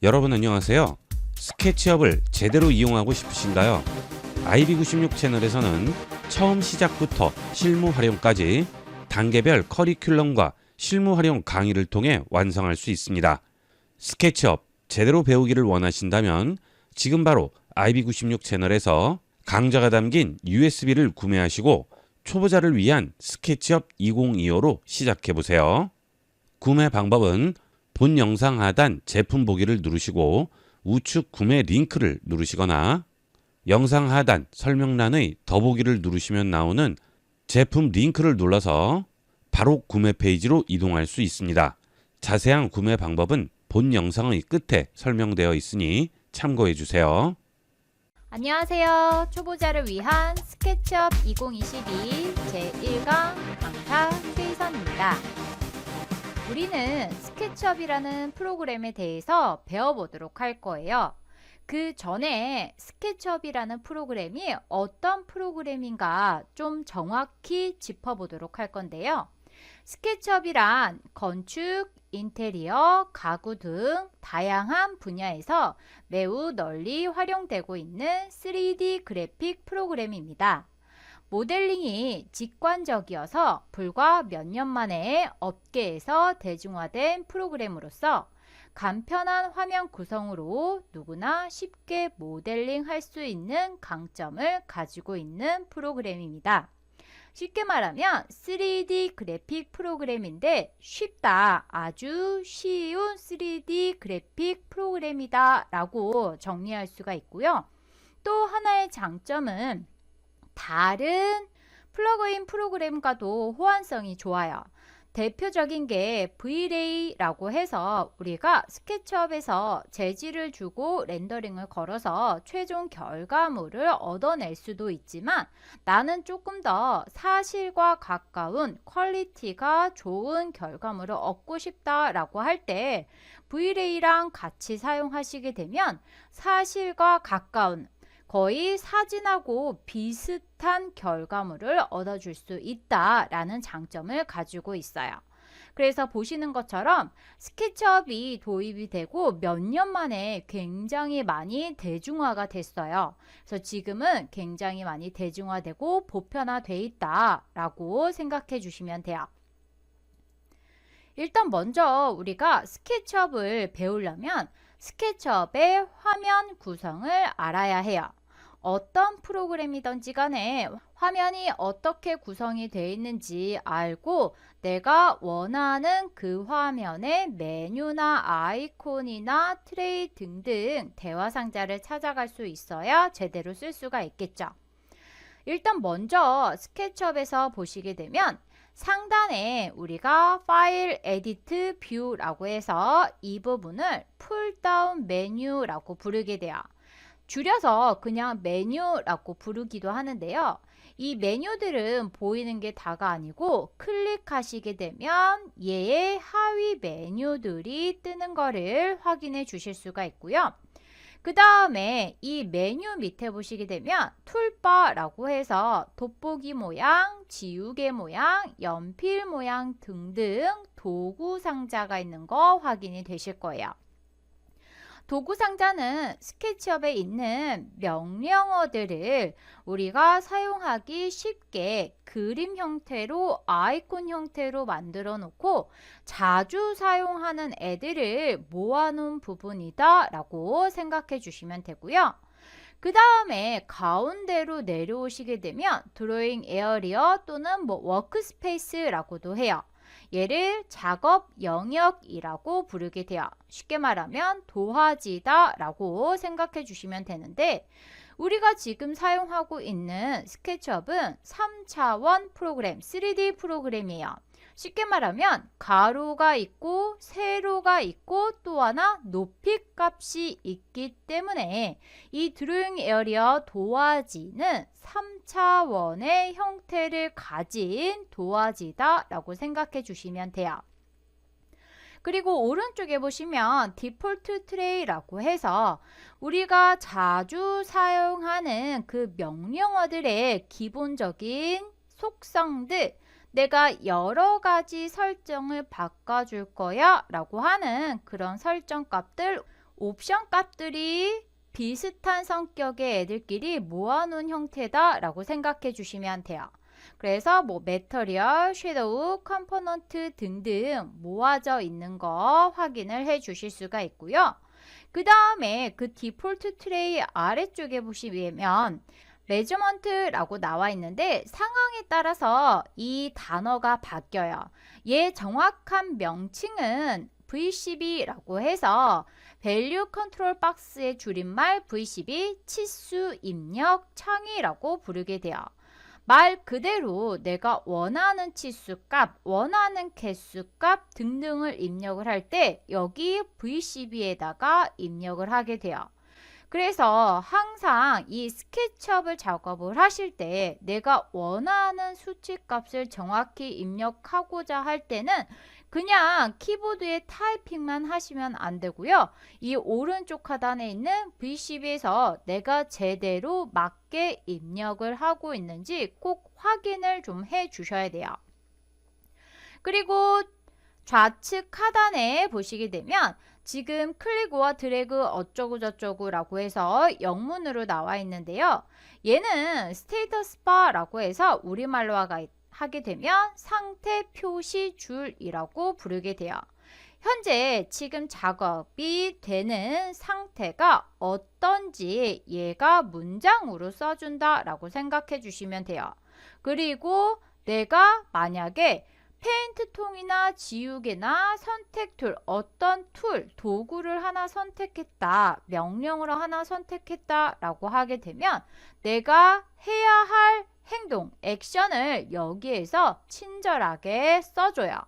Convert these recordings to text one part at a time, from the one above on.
여러분 안녕하세요. 스케치업을 제대로 이용하고 싶으신가요? IB96 채널에서는 처음 시작부터 실무 활용까지 단계별 커리큘럼과 실무 활용 강의를 통해 완성할 수 있습니다. 스케치업 제대로 배우기를 원하신다면 지금 바로 IB96 채널에서 강좌가 담긴 USB를 구매하시고 초보자를 위한 스케치업 2025로 시작해보세요. 구매 방법은 본 영상 하단 제품 보기를 누르시고 우측 구매 링크를 누르시거나 영상 하단 설명란의 더보기를 누르시면 나오는 제품 링크를 눌러서 바로 구매 페이지로 이동할 수 있습니다. 자세한 구매 방법은 본 영상의 끝에 설명되어 있으니 참고해 주세요. 안녕하세요. 초보자를 위한 스케치업 2022 제1강 강사 최희선입니다. 우리는 스케치업이라는 프로그램에 대해서 배워보도록 할 거예요. 그 전에 스케치업이라는 프로그램이 어떤 프로그램인가 좀 정확히 짚어보도록 할 건데요. 스케치업이란 건축, 인테리어, 가구 등 다양한 분야에서 매우 널리 활용되고 있는 3D 그래픽 프로그램입니다. 모델링이 직관적이어서 불과 몇 년 만에 업계에서 대중화된 프로그램으로서 간편한 화면 구성으로 누구나 쉽게 모델링 할 수 있는 강점을 가지고 있는 프로그램입니다. 쉽게 말하면 3D 그래픽 프로그램인데 쉽다, 아주 쉬운 3D 그래픽 프로그램이다 라고 정리할 수가 있고요. 또 하나의 장점은 다른 플러그인 프로그램과도 호환성이 좋아요. 대표적인 게 V-Ray라고 해서 우리가 스케치업에서 재질을 주고 렌더링을 걸어서 최종 결과물을 얻어낼 수도 있지만 나는 조금 더 사실과 가까운 퀄리티가 좋은 결과물을 얻고 싶다라고 할 때 V-Ray랑 같이 사용하시게 되면 사실과 가까운 거의 사진하고 비슷한 결과물을 얻어줄 수 있다라는 장점을 가지고 있어요. 그래서 보시는 것처럼 스케치업이 도입이 되고 몇 년 만에 굉장히 많이 대중화가 됐어요. 그래서 지금은 굉장히 많이 대중화되고 보편화돼 있다라고 생각해 주시면 돼요. 일단 먼저 우리가 스케치업을 배우려면 스케치업의 화면 구성을 알아야 해요. 어떤 프로그램이든지 간에 화면이 어떻게 구성이 되어 있는지 알고 내가 원하는 그 화면의 메뉴나 아이콘이나 트레이 등등 대화 상자를 찾아갈 수 있어야 제대로 쓸 수가 있겠죠. 일단 먼저 스케치업에서 보시게 되면 상단에 우리가 파일 에디트 뷰라고 해서 이 부분을 풀다운 메뉴라고 부르게 돼요. 줄여서 그냥 메뉴라고 부르기도 하는데요. 이 메뉴들은 보이는 게 다가 아니고 클릭하시게 되면 얘의 하위 메뉴들이 뜨는 거를 확인해 주실 수가 있고요. 그 다음에 이 메뉴 밑에 보시게 되면 툴바라고 해서 돋보기 모양, 지우개 모양, 연필 모양 등등 도구 상자가 있는 거 확인이 되실 거예요. 도구 상자는 스케치업에 있는 명령어들을 우리가 사용하기 쉽게 그림 형태로 아이콘 형태로 만들어 놓고 자주 사용하는 애들을 모아놓은 부분이다 라고 생각해 주시면 되고요. 그 다음에 가운데로 내려오시게 되면 드로잉 에어리어 또는 워크스페이스라고도 해요. 얘를 작업 영역이라고 부르게 돼요. 쉽게 말하면 도화지다 라고 생각해 주시면 되는데 우리가 지금 사용하고 있는 스케치업은 3차원 프로그램, 3D 프로그램이에요. 쉽게 말하면 가로가 있고 세로가 있고 또 하나 높이 값이 있기 때문에 이 드로잉 에어리어 도화지는 3차원의 형태를 가진 도화지다 라고 생각해 주시면 돼요. 그리고 오른쪽에 보시면 디폴트 트레이라고 해서 우리가 자주 사용하는 그 명령어들의 기본적인 속성들 내가 여러 가지 설정을 바꿔줄 거야 라고 하는 그런 설정 값들 옵션 값들이 비슷한 성격의 애들끼리 모아놓은 형태다라고 생각해 주시면 돼요. 그래서 뭐 매터리얼, 섀도우, 컴포넌트 등등 모아져 있는 거 확인을 해 주실 수가 있고요. 그 다음에 그 디폴트 트레이 아래쪽에 보시면 메저먼트라고 나와 있는데 상황에 따라서 이 단어가 바뀌어요. 얘 정확한 명칭은 VCB라고 해서 밸류 컨트롤 박스의 줄임말 VCB 치수 입력 창이라고 부르게 돼요. 말 그대로 내가 원하는 치수값, 원하는 개수값 등등을 입력을 할 때 여기 VCB에다가 입력을 하게 돼요. 그래서 항상 이 스케치업을 작업을 하실 때 내가 원하는 수치값을 정확히 입력하고자 할 때는 그냥 키보드에 타이핑만 하시면 안 되고요. 이 오른쪽 하단에 있는 VCB에서 내가 제대로 맞게 입력을 하고 있는지 꼭 확인을 좀 해 주셔야 돼요. 그리고 좌측 하단에 보시게 되면 지금 클릭과 드래그 어쩌고 저쩌고 라고 해서 영문으로 나와 있는데요. 얘는 스테이터스 바라고 해서 우리말로 하게 되면 상태 표시 줄이라고 부르게 돼요. 현재 지금 작업이 되는 상태가 어떤지 얘가 문장으로 써준다 라고 생각해 주시면 돼요. 그리고 내가 만약에 페인트 통이나 지우개나 선택 툴, 어떤 툴, 도구를 하나 선택했다, 명령으로 하나 선택했다 라고 하게 되면 내가 해야 할 행동, 액션을 여기에서 친절하게 써줘요.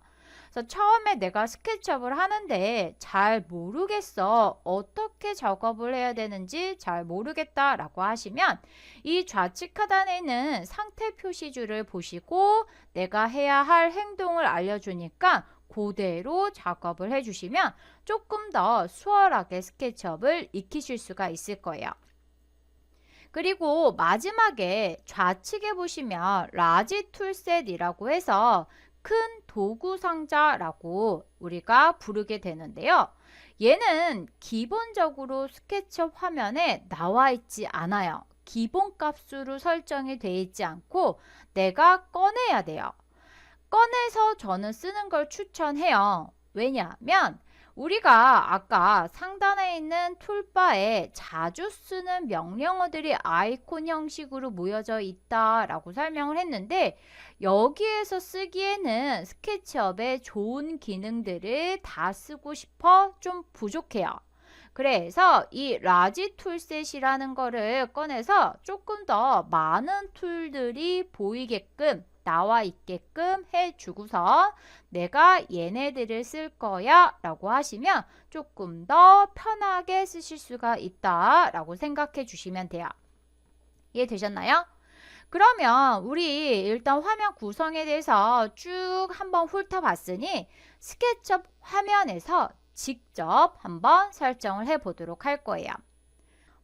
그래서 처음에 내가 스케치업을 하는데 잘 모르겠어. 어떻게 작업을 해야 되는지 잘 모르겠다 라고 하시면 이 좌측 하단에 있는 상태 표시줄을 보시고 내가 해야 할 행동을 알려주니까 그대로 작업을 해주시면 조금 더 수월하게 스케치업을 익히실 수가 있을 거예요. 그리고 마지막에 좌측에 보시면 라지 툴셋이라고 해서 큰 도구 상자라고 우리가 부르게 되는데요. 얘는 기본적으로 스케치업 화면에 나와 있지 않아요. 기본 값으로 설정이 되어 있지 않고 내가 꺼내야 돼요. 꺼내서 저는 쓰는 걸 추천해요. 왜냐하면 우리가 아까 상단에 있는 툴바에 자주 쓰는 명령어들이 아이콘 형식으로 모여져 있다라고 설명을 했는데 여기에서 쓰기에는 스케치업의 좋은 기능들을 다 쓰고 싶어 좀 부족해요. 그래서 이 라지 툴셋이라는 거를 꺼내서 조금 더 많은 툴들이 보이게끔 나와 있게끔 해주고서 내가 얘네들을 쓸 거야 라고 하시면 조금 더 편하게 쓰실 수가 있다 라고 생각해 주시면 돼요. 이해되셨나요? 그러면 우리 일단 화면 구성에 대해서 쭉 한번 훑어봤으니 스케치업 화면에서 직접 한번 설정을 해 보도록 할 거예요.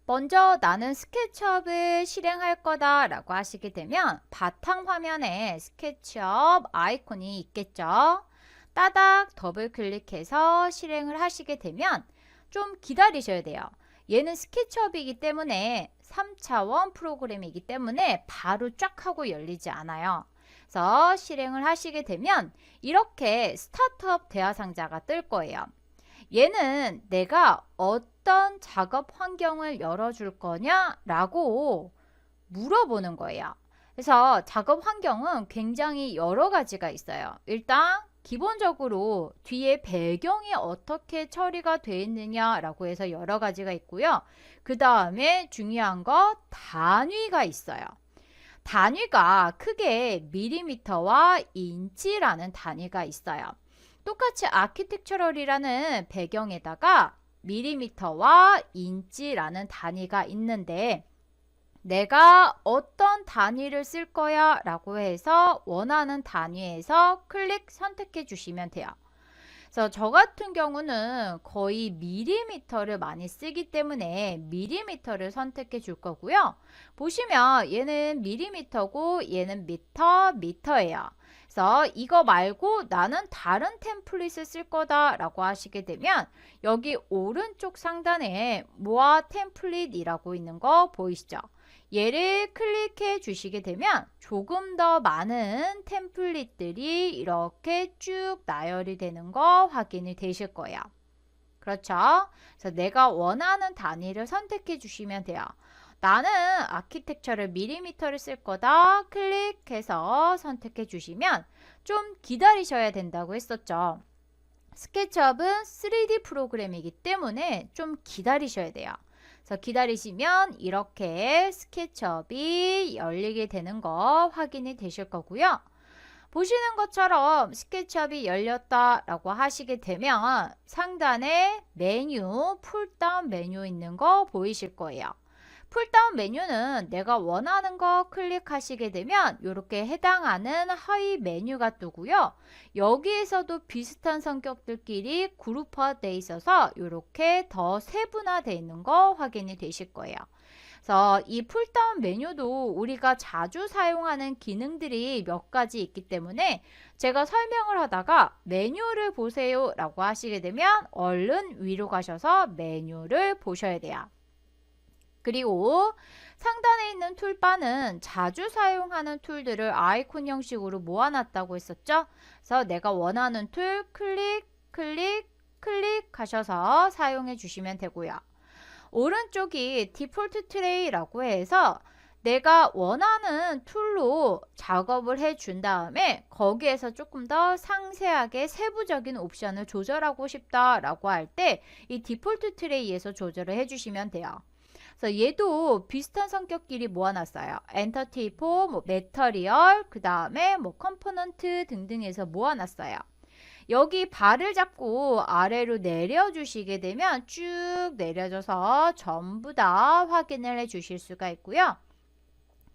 먼저 나는 스케치업을 실행할 거다 라고 하시게 되면 바탕 화면에 스케치업 아이콘이 있겠죠. 따닥 더블 클릭해서 실행을 하시게 되면 좀 기다리셔야 돼요. 얘는 스케치업이기 때문에 3차원 프로그램이기 때문에 바로 쫙 하고 열리지 않아요. 그래서 실행을 하시게 되면 이렇게 스타트업 대화 상자가 뜰 거예요. 얘는 내가 어떤 작업 환경을 열어줄 거냐 라고 물어보는 거예요. 그래서 작업 환경은 굉장히 여러 가지가 있어요. 일단 기본적으로 뒤에 배경이 어떻게 처리가 되어 있느냐 라고 해서 여러 가지가 있고요. 그 다음에 중요한 거 단위가 있어요. 단위가 크게 밀리미터와 인치라는 단위가 있어요. 똑같이 아키텍처럴이라는 배경에다가 밀리미터와 인치라는 단위가 있는데 내가 어떤 단위를 쓸 거야 라고 해서 원하는 단위에서 클릭 선택해 주시면 돼요. 그래서 저 같은 경우는 거의 밀리미터를 많이 쓰기 때문에 밀리미터를 선택해 줄 거고요. 보시면 얘는 밀리미터고 얘는 미터예요. 그래서 이거 말고 나는 다른 템플릿을 쓸 거다라고 하시게 되면 여기 오른쪽 상단에 모아 템플릿이라고 있는 거 보이시죠? 얘를 클릭해 주시게 되면 조금 더 많은 템플릿들이 이렇게 쭉 나열이 되는 거 확인이 되실 거예요. 그렇죠? 그래서 내가 원하는 단위를 선택해 주시면 돼요. 나는 아키텍처를 밀리미터를 쓸 거다. 클릭해서 선택해 주시면 좀 기다리셔야 된다고 했었죠. 스케치업은 3D 프로그램이기 때문에 좀 기다리셔야 돼요. 그래서 기다리시면 이렇게 스케치업이 열리게 되는 거 확인이 되실 거고요. 보시는 것처럼 스케치업이 열렸다라고 하시게 되면 상단에 메뉴, 풀다운 메뉴 있는 거 보이실 거예요. 풀다운 메뉴는 내가 원하는 거 클릭하시게 되면 이렇게 해당하는 하위 메뉴가 뜨고요. 여기에서도 비슷한 성격들끼리 그룹화되어 있어서 이렇게 더 세분화되어 있는 거 확인이 되실 거예요. 그래서 이 풀다운 메뉴도 우리가 자주 사용하는 기능들이 몇 가지 있기 때문에 제가 설명을 하다가 메뉴를 보세요 라고 하시게 되면 얼른 위로 가셔서 메뉴를 보셔야 돼요. 그리고 상단에 있는 툴바는 자주 사용하는 툴들을 아이콘 형식으로 모아놨다고 했었죠. 그래서 내가 원하는 툴 클릭 하셔서 사용해 주시면 되고요. 오른쪽이 디폴트 트레이라고 해서 내가 원하는 툴로 작업을 해준 다음에 거기에서 조금 더 상세하게 세부적인 옵션을 조절하고 싶다라고 할 때 이 디폴트 트레이에서 조절을 해주시면 돼요. 그래서 얘도 비슷한 성격끼리 모아놨어요. 엔터테이프, 매터리얼, 그 다음에 컴포넌트 등등해서 모아놨어요. 여기 발을 잡고 아래로 내려주시게 되면 쭉 내려져서 전부 다 확인을 해 주실 수가 있고요.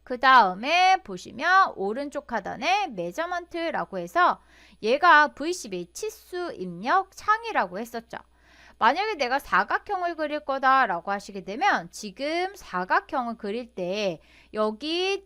그 다음에 보시면 오른쪽 하단에 메저먼트라고 해서 얘가 V12 치수 입력 창이라고 했었죠. 만약에 내가 사각형을 그릴 거다 라고 하시게 되면 지금 사각형을 그릴 때 여기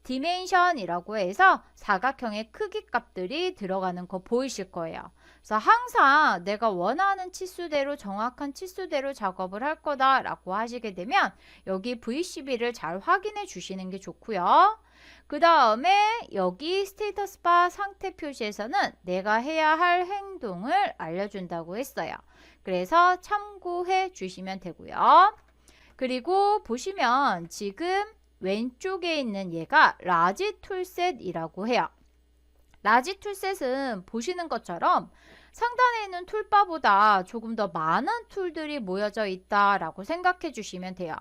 디멘션이라고 해서 사각형의 크기 값들이 들어가는 거 보이실 거예요. 그래서 항상 내가 원하는 치수대로 정확한 치수대로 작업을 할 거다 라고 하시게 되면 여기 V12를 잘 확인해 주시는 게 좋고요. 그 다음에 여기 스테이터스 바 상태 표시에서는 내가 해야 할 행동을 알려준다고 했어요. 그래서 참고해 주시면 되고요. 그리고 보시면 지금 왼쪽에 있는 얘가 라지 툴셋이라고 해요. 라지 툴셋은 보시는 것처럼 상단에 있는 툴바보다 조금 더 많은 툴들이 모여져 있다라고 생각해 주시면 돼요.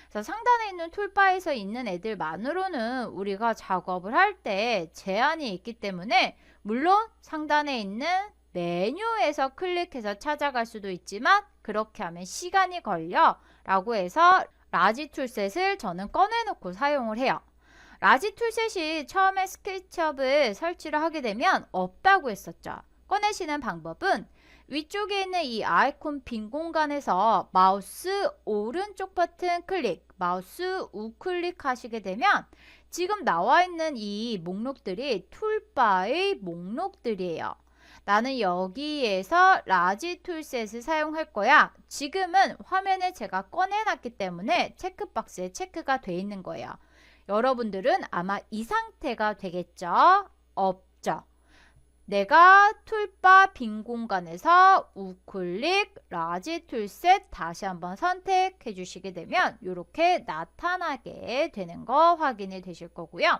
그래서 상단에 있는 툴바에서 있는 애들만으로는 우리가 작업을 할 때 제한이 있기 때문에 물론 상단에 있는 메뉴에서 클릭해서 찾아갈 수도 있지만 그렇게 하면 시간이 걸려 라고 해서 라지 툴셋을 저는 꺼내놓고 사용을 해요. 라지 툴셋이 처음에 스케치업을 설치를 하게 되면 없다고 했었죠. 꺼내시는 방법은 위쪽에 있는 이 아이콘 빈 공간에서 마우스 오른쪽 버튼 클릭, 마우스 우클릭 하시게 되면 지금 나와 있는 이 목록들이 툴바의 목록들이에요. 나는 여기에서 라지 툴셋을 사용할 거야. 지금은 화면에 제가 꺼내놨기 때문에 체크박스에 체크가 돼 있는 거예요. 여러분들은 아마 이 상태가 되겠죠? 없죠? 내가 툴바 빈 공간에서 우클릭 라지 툴셋 다시 한번 선택해 주시게 되면 이렇게 나타나게 되는 거 확인이 되실 거고요.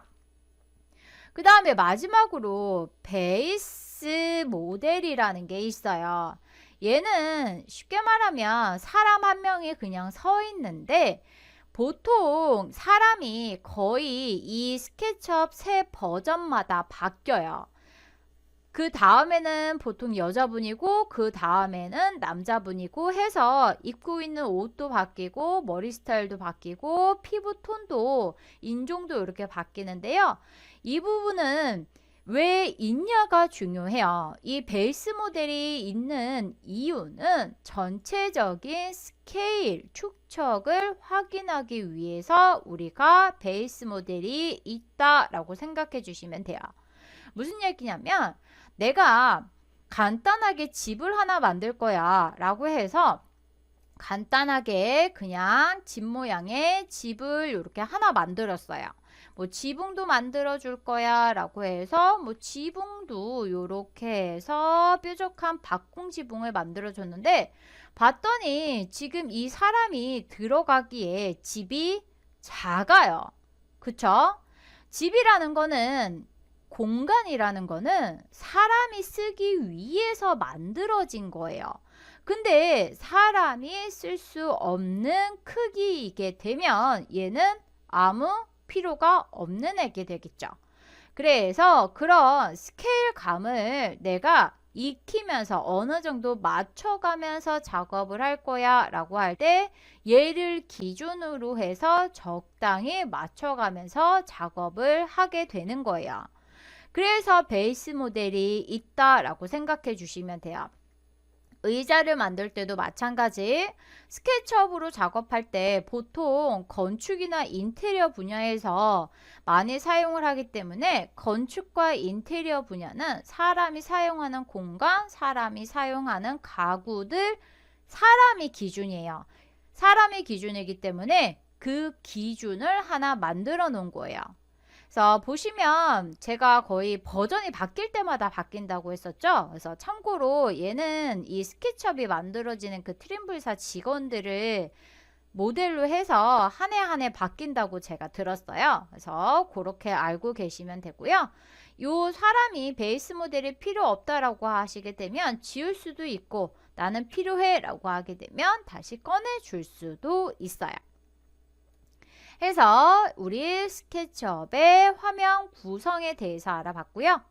그 다음에 마지막으로 베이스 모델이라는 게 있어요. 얘는 쉽게 말하면 사람 한 명이 그냥 서 있는데 보통 사람이 거의 이 스케치업 새 버전마다 바뀌어요. 그 다음에는 보통 여자분이고 그 다음에는 남자분이고 해서 입고 있는 옷도 바뀌고 머리 스타일도 바뀌고 피부 톤도 인종도 이렇게 바뀌는데요. 이 부분은 왜 있냐가 중요해요. 이 베이스 모델이 있는 이유는 전체적인 스케일, 축척을 확인하기 위해서 우리가 베이스 모델이 있다라고 생각해 주시면 돼요. 무슨 얘기냐면 내가 간단하게 집을 하나 만들 거야 라고 해서 간단하게 그냥 집 모양의 집을 이렇게 하나 만들었어요. 뭐 지붕도 만들어 줄 거야 라고 해서 뭐 지붕도 이렇게 해서 뾰족한 박공 지붕을 만들어 줬는데 봤더니 지금 이 사람이 들어가기에 집이 작아요. 그쵸? 집이라는 거는 공간이라는 거는 사람이 쓰기 위해서 만들어진 거예요. 근데 사람이 쓸 수 없는 크기이게 되면 얘는 아무 필요가 없는 애게 되겠죠. 그래서 그런 스케일감을 내가 익히면서 어느 정도 맞춰가면서 작업을 할 거야 라고 할 때 얘를 기준으로 해서 적당히 맞춰가면서 작업을 하게 되는 거예요. 그래서 베이스 모델이 있다라고 생각해 주시면 돼요. 의자를 만들 때도 마찬가지. 스케치업으로 작업할 때 보통 건축이나 인테리어 분야에서 많이 사용을 하기 때문에 건축과 인테리어 분야는 사람이 사용하는 공간, 사람이 사용하는 가구들, 사람이 기준이에요. 사람이 기준이기 때문에 그 기준을 하나 만들어 놓은 거예요. 그래서 보시면 제가 거의 버전이 바뀔 때마다 바뀐다고 했었죠. 그래서 참고로 얘는 이 스케치업이 만들어지는 그 트림블사 직원들을 모델로 해서 한 해 한 해 바뀐다고 제가 들었어요. 그래서 그렇게 알고 계시면 되고요. 요 사람이 베이스 모델이 필요 없다라고 하시게 되면 지울 수도 있고 나는 필요해 라고 하게 되면 다시 꺼내 줄 수도 있어요. 해서 우리 스케치업의 화면 구성에 대해서 알아봤고요.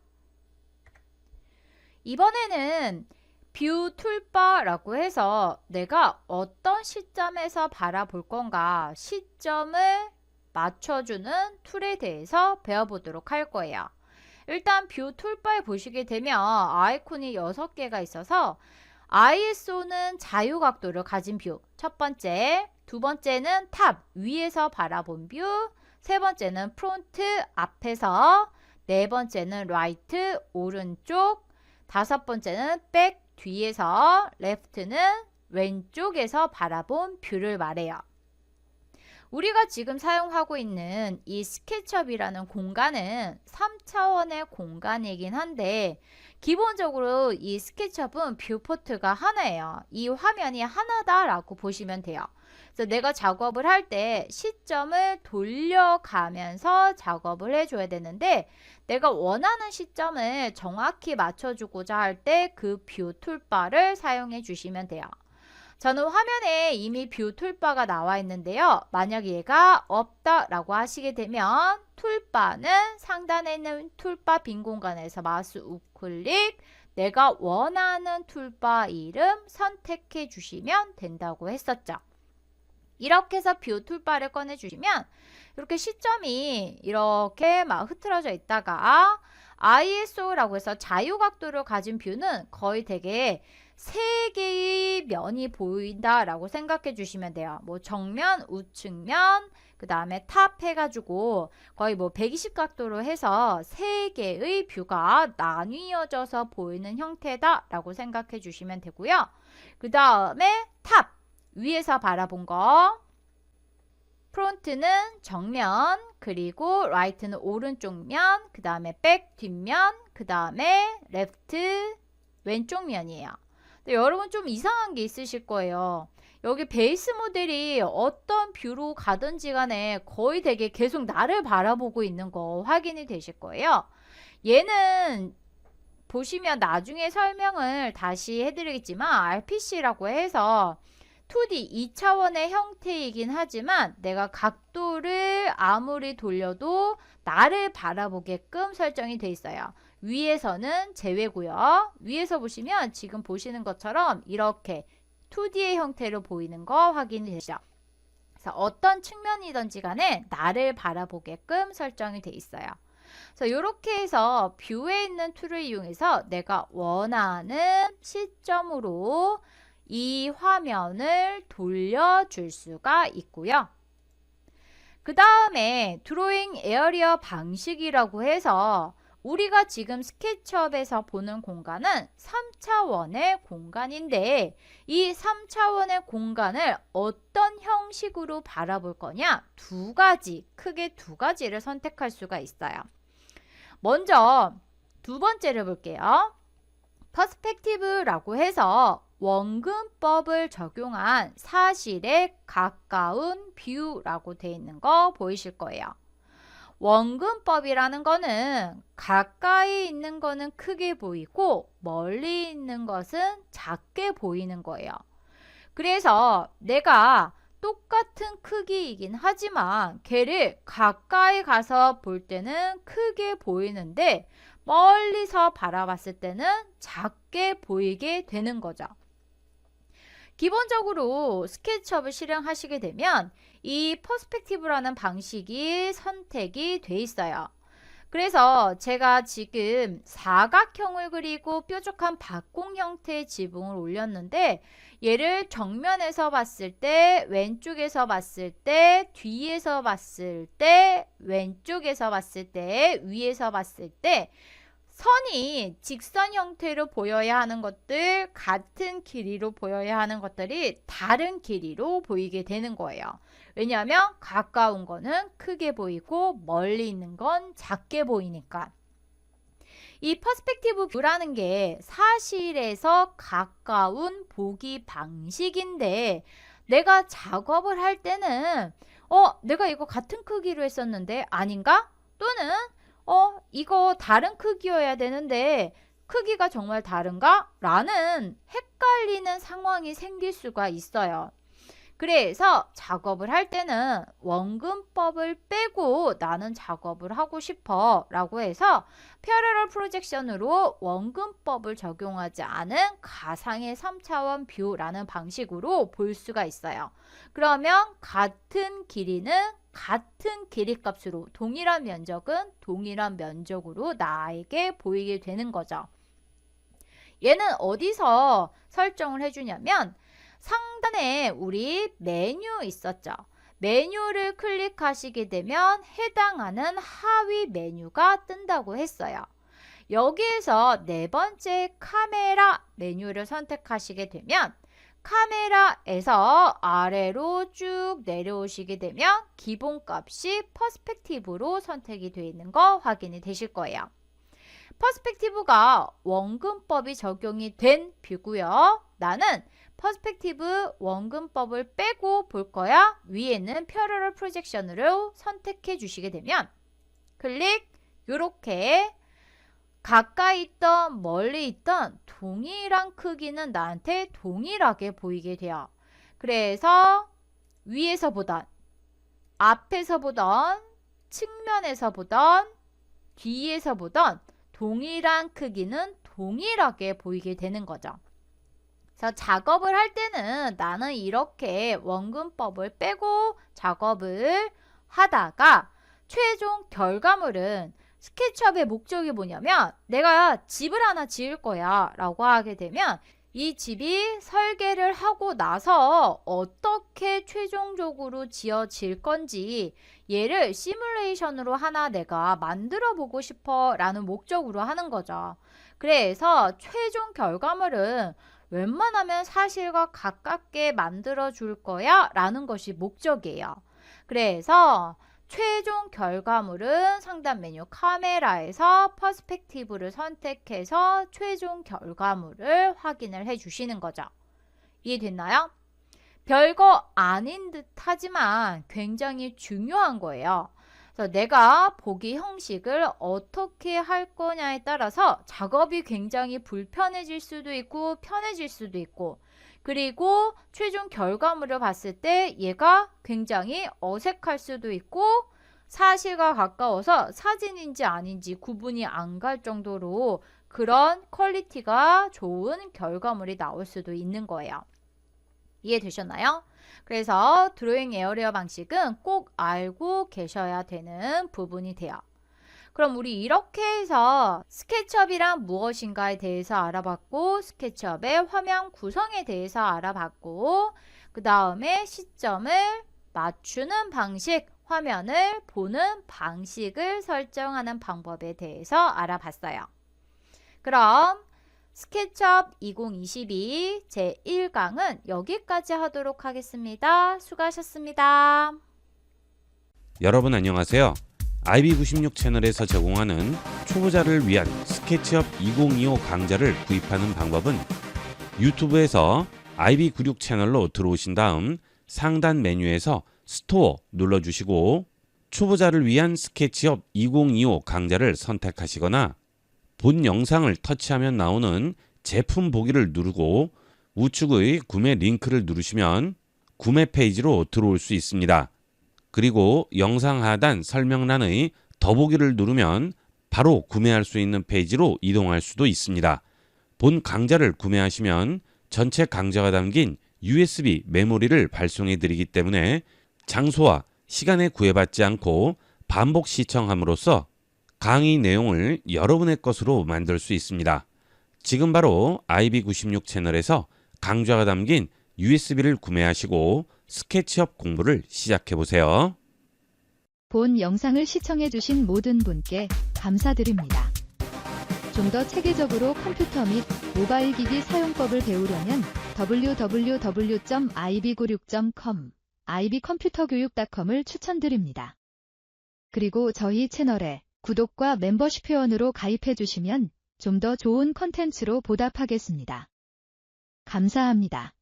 이번에는 뷰 툴바라고 해서 내가 어떤 시점에서 바라볼 건가 시점을 맞춰주는 툴에 대해서 배워보도록 할 거예요. 일단 뷰 툴바에 보시게 되면 아이콘이 6개가 있어서 ISO는 자유각도를 가진 뷰 첫 번째, 두 번째는 탑 위에서 바라본 뷰, 세 번째는 프론트 앞에서, 네 번째는 라이트 오른쪽, 다섯 번째는 백 뒤에서, 레프트는 왼쪽에서 바라본 뷰를 말해요. 우리가 지금 사용하고 있는 이 스케치업이라는 공간은 3차원의 공간이긴 한데 기본적으로 이 스케치업은 뷰포트가 하나예요. 이 화면이 하나다라고 보시면 돼요. 그래서 내가 작업을 할 때 시점을 돌려가면서 작업을 해줘야 되는데 내가 원하는 시점을 정확히 맞춰주고자 할 때 그 뷰 툴바를 사용해 주시면 돼요. 저는 화면에 이미 뷰 툴바가 나와 있는데요. 만약 얘가 없다라고 하시게 되면 툴바는 상단에 있는 툴바 빈 공간에서 마우스 우클릭 내가 원하는 툴바 이름 선택해 주시면 된다고 했었죠. 이렇게 해서 뷰 툴바를 꺼내 주시면 이렇게 시점이 이렇게 막 흐트러져 있다가 ISO라고 해서 자유각도를 가진 뷰는 거의 되게 3개의 면이 보인다라고 생각해 주시면 돼요. 뭐 정면, 우측면, 그 다음에 탑 해가지고 거의 뭐 120각도로 해서 3개의 뷰가 나뉘어져서 보이는 형태다라고 생각해 주시면 되고요. 그 다음에 탑 위에서 바라본 거, 프론트는 정면, 그리고 라이트는 오른쪽 면, 그 다음에 백 뒷면, 그 다음에 레프트 왼쪽 면이에요. 근데 여러분 좀 이상한 게 있으실 거예요. 여기 베이스 모델이 어떤 뷰로 가든지 간에 거의 되게 계속 나를 바라보고 있는 거 확인이 되실 거예요. 얘는 보시면 나중에 설명을 다시 해드리겠지만 RPC라고 해서 2D 2차원의 형태이긴 하지만 내가 각도를 아무리 돌려도 나를 바라보게끔 설정이 되어 있어요. 위에서는 제외고요. 위에서 보시면 지금 보시는 것처럼 이렇게 2D의 형태로 보이는 거 확인이 되시죠. 그래서 어떤 측면이든지 간에 나를 바라보게끔 설정이 되어 있어요. 그래서 이렇게 해서 뷰에 있는 툴을 이용해서 내가 원하는 시점으로 이 화면을 돌려줄 수가 있고요. 그 다음에 드로잉 에어리어 방식이라고 해서 우리가 지금 스케치업에서 보는 공간은 3차원의 공간인데 이 3차원의 공간을 어떤 형식으로 바라볼 거냐? 크게 두 가지를 선택할 수가 있어요. 먼저 두 번째를 볼게요. 퍼스펙티브라고 해서 원근법을 적용한 사실에 가까운 뷰라고 되어 있는 거 보이실 거예요. 원근법이라는 거는 가까이 있는 거는 크게 보이고 멀리 있는 것은 작게 보이는 거예요. 그래서 내가 똑같은 크기이긴 하지만 걔를 가까이 가서 볼 때는 크게 보이는데 멀리서 바라봤을 때는 작게 보이게 되는 거죠. 기본적으로 스케치업을 실행하시게 되면 이 퍼스펙티브라는 방식이 선택이 돼 있어요. 그래서 제가 지금 사각형을 그리고 뾰족한 박공 형태의 지붕을 올렸는데 얘를 정면에서 봤을 때, 왼쪽에서 봤을 때, 뒤에서 봤을 때, 왼쪽에서 봤을 때, 위에서 봤을 때 선이 직선 형태로 보여야 하는 것들, 같은 길이로 보여야 하는 것들이 다른 길이로 보이게 되는 거예요. 왜냐하면 가까운 거는 크게 보이고 멀리 있는 건 작게 보이니까. 이 퍼스펙티브 뷰라는 게 사실에서 가까운 보기 방식인데 내가 작업을 할 때는 내가 이거 같은 크기로 했었는데 아닌가? 또는 이거 다른 크기여야 되는데 크기가 정말 다른가? 라는 헷갈리는 상황이 생길 수가 있어요. 그래서 작업을 할 때는 원근법을 빼고 나는 작업을 하고 싶어 라고 해서 패러럴 프로젝션으로 원근법을 적용하지 않은 가상의 3차원 뷰라는 방식으로 볼 수가 있어요. 그러면 같은 길이는 같은 길이값으로 동일한 면적은 동일한 면적으로 나에게 보이게 되는 거죠. 얘는 어디서 설정을 해주냐면 상단에 우리 메뉴 있었죠. 메뉴를 클릭하시게 되면 해당하는 하위 메뉴가 뜬다고 했어요. 여기에서 네 번째 카메라 메뉴를 선택하시게 되면 카메라에서 아래로 쭉 내려오시게 되면 기본값이 퍼스펙티브로 선택이 되어 있는 거 확인이 되실 거예요. 퍼스펙티브가 원근법이 적용이 된 뷰고요. 나는 퍼스펙티브 원근법을 빼고 볼 거야. 위에는 패러럴 프로젝션으로 선택해 주시게 되면 클릭 요렇게 가까이 있던 멀리 있던 동일한 크기는 나한테 동일하게 보이게 돼요. 그래서 위에서 보던 앞에서 보던 측면에서 보던 뒤에서 보던 동일한 크기는 동일하게 보이게 되는 거죠. 그래서 작업을 할 때는 나는 이렇게 원근법을 빼고 작업을 하다가 최종 결과물은 스케치업의 목적이 뭐냐면 내가 집을 하나 지을 거야 라고 하게 되면 이 집이 설계를 하고 나서 어떻게 최종적으로 지어질 건지 얘를 시뮬레이션으로 하나 내가 만들어 보고 싶어 라는 목적으로 하는 거죠. 그래서 최종 결과물은 웬만하면 사실과 가깝게 만들어 줄 거야 라는 것이 목적이에요. 그래서 최종 결과물은 상단 메뉴 카메라에서 퍼스펙티브를 선택해서 최종 결과물을 확인을 해 주시는 거죠. 이해됐나요? 별거 아닌 듯 하지만 굉장히 중요한 거예요. 그래서 내가 보기 형식을 어떻게 할 거냐에 따라서 작업이 굉장히 불편해질 수도 있고 편해질 수도 있고 그리고 최종 결과물을 봤을 때 얘가 굉장히 어색할 수도 있고 사실과 가까워서 사진인지 아닌지 구분이 안 갈 정도로 그런 퀄리티가 좋은 결과물이 나올 수도 있는 거예요. 이해되셨나요? 그래서 드로잉 에어리어 방식은 꼭 알고 계셔야 되는 부분이 돼요. 그럼 우리 이렇게 해서 스케치업이란 무엇인가에 대해서 알아봤고 스케치업의 화면 구성에 대해서 알아봤고 그 다음에 시점을 맞추는 방식 화면을 보는 방식을 설정하는 방법에 대해서 알아봤어요. 그럼 스케치업 2022 제1강은 여기까지 하도록 하겠습니다. 수고하셨습니다. 여러분 안녕하세요. IB96 채널에서 제공하는 초보자를 위한 스케치업 2025 강좌를 구입하는 방법은 유튜브에서 IB96 채널로 들어오신 다음 상단 메뉴에서 스토어 눌러주시고 초보자를 위한 스케치업 2025 강좌를 선택하시거나 본 영상을 터치하면 나오는 제품 보기를 누르고 우측의 구매 링크를 누르시면 구매 페이지로 들어올 수 있습니다. 그리고 영상 하단 설명란의 더보기를 누르면 바로 구매할 수 있는 페이지로 이동할 수도 있습니다. 본 강좌를 구매하시면 전체 강좌가 담긴 USB 메모리를 발송해 드리기 때문에 장소와 시간에 구애받지 않고 반복 시청함으로써 강의 내용을 여러분의 것으로 만들 수 있습니다. 지금 바로 IB96 채널에서 강좌가 담긴 USB를 구매하시고 스케치업 공부를 시작해보세요. 본 영상을 시청해주신 모든 분께 감사드립니다. 좀 더 체계적으로 컴퓨터 및 모바일 기기 사용법을 배우려면 www.ib96.com, ib컴퓨터교육.com을 추천드립니다. 그리고 저희 채널에 구독과 멤버십 회원으로 가입해주시면 좀 더 좋은 컨텐츠로 보답하겠습니다. 감사합니다.